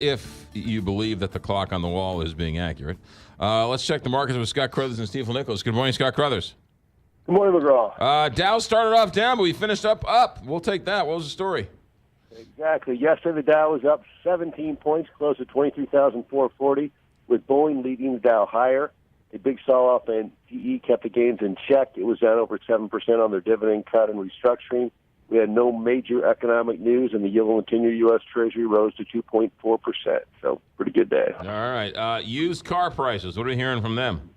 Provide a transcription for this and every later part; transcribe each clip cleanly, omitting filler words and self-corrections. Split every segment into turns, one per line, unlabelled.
if you believe that the clock on the wall is being accurate. Let's check the markets with Scott Crothers and Stifel Nicholas. Good morning, Scott Crothers.
Good morning, McGraw.
Dow started off down, but we finished up. We'll take that. What was the story?
Exactly. Yesterday, the Dow was up 17 points, closed at 23,440, with Boeing leading the Dow higher. A big sell-off, and GE kept the gains in check. It was down over 7% on their dividend cut and restructuring. We had no major economic news, and the yield on the 10-year U.S. Treasury rose to 2.4%. So, pretty good day.
All right. Used car prices. What are we hearing from them?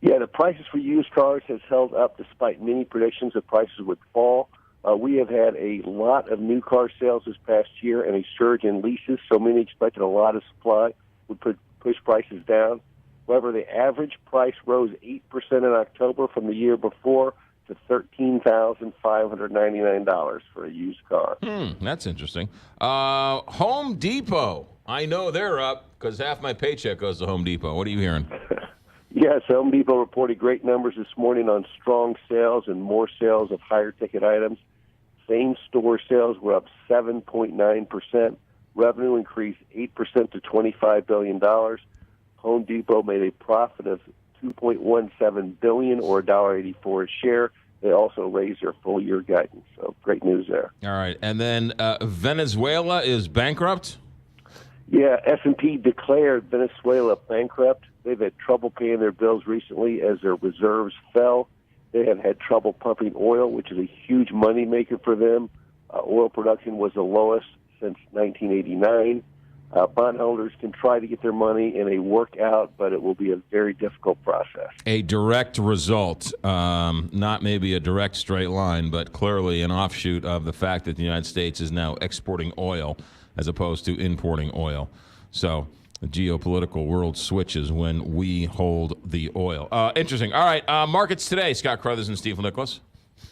Yeah, the prices for used cars has held up despite many predictions that prices would fall. We have had a lot of new car sales this past year and a surge in leases, so many expected a lot of supply would push prices down. However, the average price rose 8% in October from the year before to $13,599 for a used car.
That's interesting. Home Depot. I know they're up because half my paycheck goes to Home Depot. What are you hearing?
Yes, Home Depot reported great numbers this morning on strong sales and more sales of higher ticket items. Same-store sales were up 7.9%. Revenue increased 8% to $25 billion. Home Depot made a profit of $2.17 billion or $1.84 a share. They also raised their full-year guidance. So great news there.
All right. And then Venezuela is bankrupt?
Yeah, S&P declared Venezuela bankrupt. They've had trouble paying their bills recently as their reserves fell. They have had trouble pumping oil, which is a huge moneymaker for them. Oil production was the lowest since 1989. Bondholders can try to get their money in a workout, but it will be a very difficult process.
A direct result, not maybe a direct straight line, but clearly an offshoot of the fact that the United States is now exporting oil as opposed to importing oil. So the geopolitical world switches when we hold the oil. Interesting. All right, markets today, Scott Crothers and Stifel Nicholas.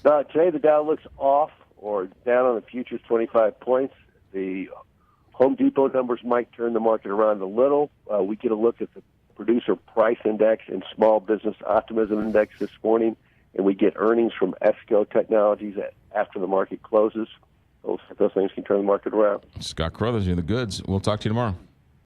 Today the Dow looks off or down on the futures 25 points. The Home Depot numbers might turn the market around a little. We get a look at the Producer Price Index and Small Business Optimism Index this morning, and we get earnings from ESCO Technologies after the market closes. Those things can turn the market around.
Scott Crothers, you're the goods. We'll talk to you tomorrow.